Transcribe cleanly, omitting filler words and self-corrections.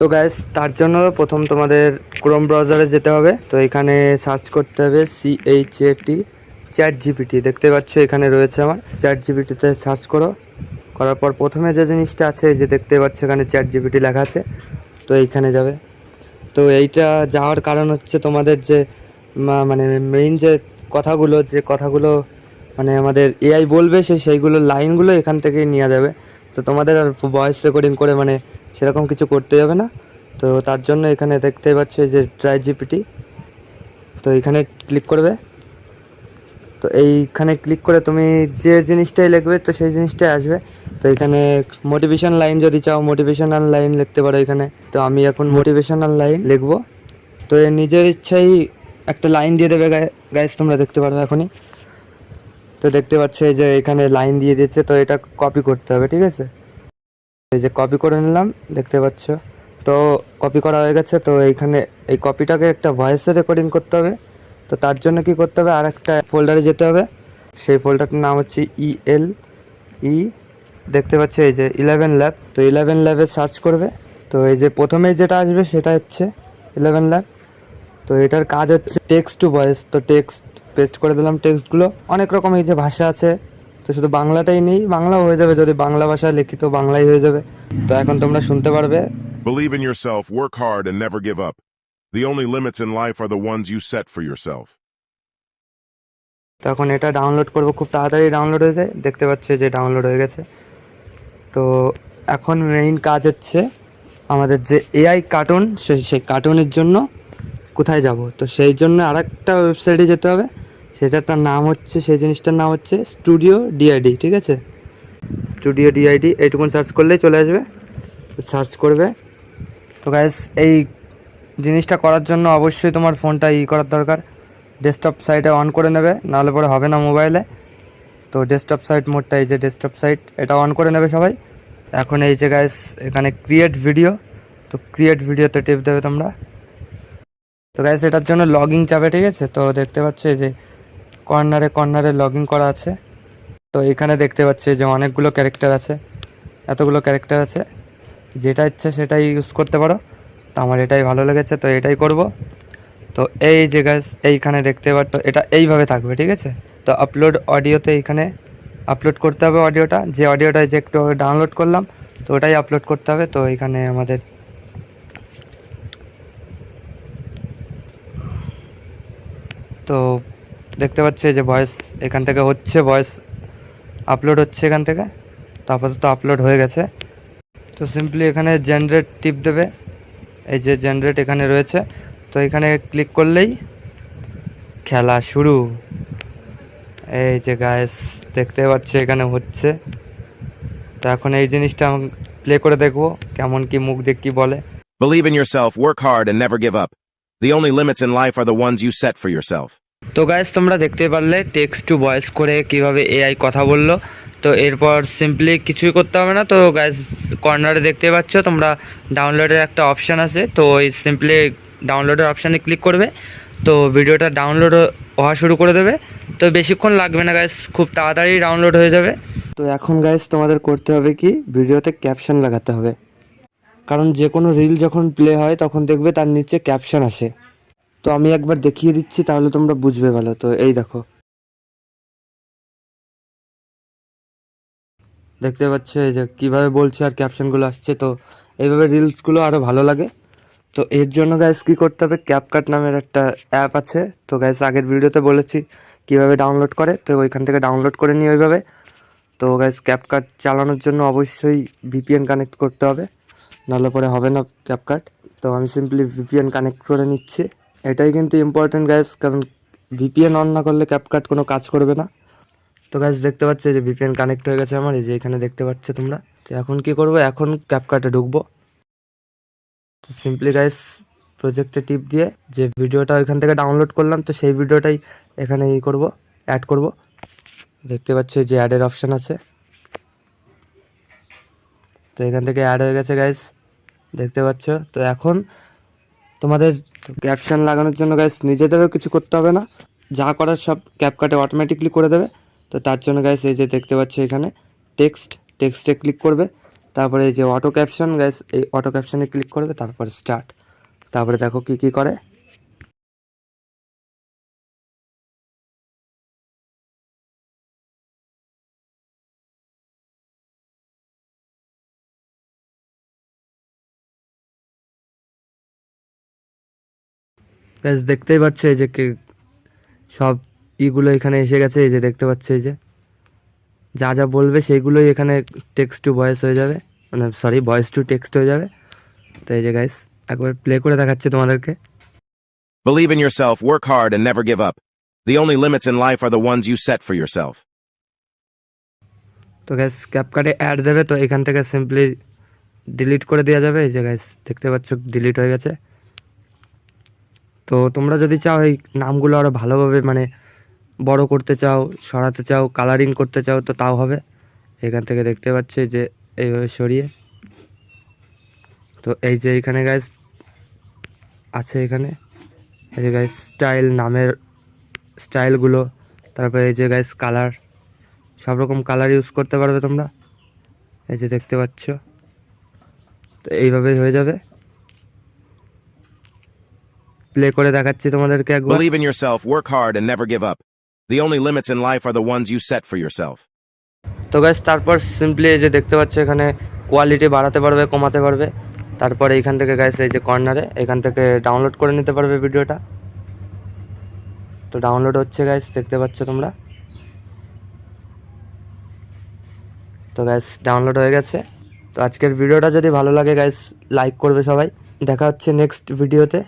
তো গাইস তার জন্য প্রথম তোমাদের ক্রোম ব্রাউজারে যেতে হবে। তো এখানে সার্চ করতে হবে চ্যাট জিপিটি, দেখতে পাচ্ছ এখানে রয়েছে আমার চ্যাট জিপিটিতে সার্চ করো। করার পর প্রথমে যে জিনিসটা আছে এই যে দেখতে পাচ্ছ এখানে চ্যাট জিপিটি লেখা আছে, তো এইখানে যাবে। তো এইটা যাওয়ার কারণ হচ্ছে তোমাদের যে মানে মেইন যে কথাগুলো মানে আমাদের এআই বলবে সেইগুলো লাইনগুলো এখান থেকেই নেওয়া যাবে। তো তোমাদের আর ভয়েস রেকর্ডিং করে মানে সেরকম কিছু করতে যাবে না। তো তার জন্য এখানে দেখতে পাচ্ছ এই যে ট্রাই জিপিটি, তো এখানে ক্লিক করবে। তো এইখানে ক্লিক করে তুমি যে জিনিসটাই লিখবে তো সেই জিনিসটাই আসবে। তো এখানে মোটিভেশন লাইন যদি চাও মোটিভেশনাল লাইন লিখতে পারো এখানে। তো আমি এখন মোটিভেশনাল লাইন লিখবো। তো এর নিজের ইচ্ছাই একটা লাইন দিয়ে দেবে গাইস, তোমরা দেখতে পারবে এখনই। তো দেখতে পাচ্ছ এই যে এখানে লাইন দিয়ে দিয়েছে, তো এটা কপি করতে হবে, ঠিক আছে। এই যে কপি করে নিলাম, দেখতে পাচ্ছ। তো কপি করা হয়ে গেছে। তো এইখানে এই কপিটাকে একটা ভয়েসে রেকর্ডিং করতে হবে। তো তার জন্য কি করতে হবে, আর একটা ফোল্ডারে যেতে হবে। সেই ফোল্ডারটার নাম হচ্ছে ই, দেখতে পাচ্ছ এই যে 11 ল্যাব। তো 11 ল্যাবে সার্চ করবে। তো এই যে প্রথমেই যেটা আসবে সেটা হচ্ছে 11 ল্যাব। তো এটার কাজ হচ্ছে টেক্সট টু ভয়েস। তো টেক্সট পেস্ট করে দিলাম, টেক্সটগুলো অনেক রকম এই যে ভাষা আছে। তো শুধু বাংলাটাই নেই, বাংলাও হয়ে যাবে, যদি বাংলা ভাষায় লিখিত বাংলাই হয়ে যাবে। তো এখন তোমরা শুনতে পারবে। Believe in yourself, work hard, and never give up. The only limits in life are the ones you set for yourself. তো এখন এটা ডাউনলোড করব, খুব তাড়াতাড়ি ডাউনলোড হয়ে যায়, দেখতে পাচ্ছি যে ডাউনলোড হয়ে গেছে। তো এখন মেইন কাজ হচ্ছে আমাদের যে এআই কার্টুন, সেই কার্টুনের জন্য কোথায় যাব। তো সেই জন্য আরেকটা ওয়েবসাইটে যেতে হবে। সেটার নাম হচ্ছে, সেই জিনিসটার নাম হচ্ছে স্টুডিও ডিআইডি, ঠিক আছে। স্টুডিও ডিআইডি এইটুকুন সার্চ করলেই চলে আসবে। সার্চ করবে। তো গাইস এই জিনিসটা করার জন্য অবশ্যই তোমার ফোনটা করার দরকার, ডেস্কটপ সাইটে অন করে নেবে, নাহলে পরে হবে না মোবাইলে। তো ডেস্কটপ সাইট মোডটা, এই যে ডেস্কটপ সাইট, এটা অন করে নেবে সবাই। এখন এই যে গাইস এখানে ক্রিয়েট ভিডিও, তো ক্রিয়েট ভিডিওতে টিপ দেবে তোমরা। তো গাইস এটার জন্য লগইন চাবে, ঠিক আছে। তো দেখতে পাচ্ছ এই যে কর্নারে লগইন করা আছে। তো এখানে দেখতে পাচ্ছি যে অনেকগুলো ক্যারেক্টার আছে, এতগুলো ক্যারেক্টার আছে, যেটা ইচ্ছে সেটাই ইউজ করতে পারো। তো আমার এটাই ভালো লেগেছে, তো এটাই করব। তো এই যে গাইস এইখানে দেখতে পাচ্ছ এটা এইভাবে থাকবে, ঠিক আছে। তো আপলোড অডিওতে এইখানে আপলোড করতে হবে অডিওটা, যে অডিওটা যে একটু ডাউনলোড করলাম তো ওটাই আপলোড করতে হবে। তো এইখানে আমাদের তো দেখতে পাচ্ছি যে ভয়েস এখান থেকে হচ্ছে, ভয়েস আপলোড হচ্ছে এখান থেকে। তো আপাতত আপলোড হয়ে গেছে। তো সিম্পলি এখানে জেনারেট টিপ দেবে, এই যে জেনারেট এখানে রয়েছে। তো এখানে ক্লিক করলেই খেলা শুরু। এই যে গাইস দেখতে পাচ্ছি এখানে হচ্ছে। তো এখন এই জিনিসটা প্লে করে দেখবো কেমন কি মুখ দিয়ে কি বলে। Believe in yourself, work hard, and never give up. The only limits in life are the ones you set for yourself. তো গাইস তোমরা দেখতে পারলে টেক্সট টু ভয়েস করে কিভাবে এআই কথা বললো। তো এরপর সিম্পলি কিছুই করতে হবে না। তো গাইস কর্নারে দেখতে পাচ্ছ তোমরা ডাউনলোডের একটা অপশান আছে। তো ওই সিম্পলি ডাউনলোডের অপশানে ক্লিক করবে। তো ভিডিওটা ডাউনলোড হওয়া শুরু করে দেবে। তো বেশিক্ষণ লাগবে না গাইস, খুব তাড়াতাড়ি ডাউনলোড হয়ে যাবে। তো এখন গাইস তোমাদের করতে হবে কি, ভিডিওতে ক্যাপশন লাগাতে হবে। কারণ যে কোনো রিল যখন প্লে হয় তখন দেখবে তার নিচে ক্যাপশন আসে। তো আমি একবার দেখিয়ে দিচ্ছি, তাহলে তোমরা বুঝবে ভালো। তো এই দেখো, দেখতে পাচ্ছ এই যে কীভাবে বলছে আর ক্যাপশনগুলো আসছে। তো এইভাবে রিলসগুলো আরও ভালো লাগে। তো এর জন্য গাইস কী করতে হবে, ক্যাপকাট নামের একটা অ্যাপ আছে। তো গাইস আগের ভিডিওতে বলেছি কিভাবে ডাউনলোড করে, তো ওইখান থেকে ডাউনলোড করে নিই ওইভাবে। তো গাইস ক্যাপকাট চালানোর জন্য অবশ্যই ভিপিএন কানেক্ট করতে হবে, নাহলে পরে হবে না ক্যাপকাট। তো আমি সিম্পলি ভিপিএন কানেক্ট করে নিচ্ছি। এটাই কিন্তু ইম্পর্টেন্ট গাইস, কারণ ভিপিএন অন না করলে ক্যাপকাট কোনো কাজ করবে না। তো গাইস দেখতে পাচ্ছ যে ভিপিএন কানেক্ট হয়ে গেছে আমার, এই যে এখানে দেখতে পাচ্ছ তোমরা। তো এখন কি করব, এখন ক্যাপকাটে ঢুকবো। তো সিম্পলি গাইস প্রজেক্টে টিপ দিয়ে যে ভিডিওটা ওইখান থেকে ডাউনলোড করলাম, তো সেই ভিডিওটাই এখানে করব, অ্যাড করব। দেখতে পাচ্ছ যে অ্যাডের অপশান আছে। তো এখান থেকে অ্যাড হয়ে গেছে গাইস, দেখতে পাচ্ছ। তো এখন তোমাদের ক্যাপশন লাগানোর জন্য গাইস নিজেদেরও কিছু করতে হবে না, যা করার সব ক্যাপকাটে অটোমেটিকলি করে দেবে। তো তার জন্য গাইস এই যে দেখতে পাচ্ছ এখানে টেক্সটে ক্লিক করবে। তারপরে এই যে অটো ক্যাপশন গাইস, এই অটো ক্যাপশনে ক্লিক করবে, তারপরে স্টার্ট। তারপরে দেখো কি কি করে। গাইস দেখতেই পাচ্ছ এই যে সব ইগুলো এখানে এসে গেছে, এই যে দেখতে পাচ্ছ, এই যে যা যা বলবে সেইগুলোই এখানে টেক্সট টু ভয়েস হয়ে যাবে, মানে সরি ভয়েস টু টেক্সট হয়ে যাবে। তো এই যে গাইস একবার প্লে করে দেখাচ্ছি তোমাদেরকে। Believe in yourself, work hard, and never give up. The only limits in life are the ones you set for yourself. তো গাইস ক্যাপকাটে অ্যাড দেবে, তো এখান থেকে সিম্পলি ডিলিট করে দেওয়া যাবে। এই যে গাইস দেখতে পাচ্ছ ডিলিট হয়ে গেছে। তো তোমরা যদি চাও এই নামগুলো আরও ভালোভাবে মানে বড় করতে চাও, সরাতে চাও, কালারিং করতে চাও, তো তাও হবে। এখান থেকে দেখতে পাচ্ছ যে এইভাবে সরিয়ে, তো এই যে এখানে গাইস আছে, এখানে এই যে গাইস স্টাইল, নামের স্টাইলগুলো, তারপরে এই যে গাইস কালার, সব রকম কালার ইউজ করতে পারবে তোমরা। এই যে দেখতে পাচ্ছ, তো এইভাবেই হয়ে যাবে। প্লে করে দেখাচ্ছি তোমাদেরকে একবার। Believe in yourself, work hard, and never give up. The only limits in life are the ones you set for yourself. তো গাইস তারপর সিম্পলি এই যে দেখতে পাচ্ছ এখানে কোয়ালিটি বাড়াতে পারবে, কমাতে পারবে। তারপরে এইখান থেকে গাইস এই যে কর্নারে এখান থেকে ডাউনলোড করে নিতে পারবে ভিডিওটা। তো ডাউনলোড হচ্ছে গাইস, দেখতে পাচ্ছ তোমরা। তো গাইস ডাউনলোড হয়ে গেছে। তো আজকের ভিডিওটা যদি ভালো লাগে গাইস লাইক করবে সবাই। দেখা হচ্ছে নেক্সট ভিডিওতে।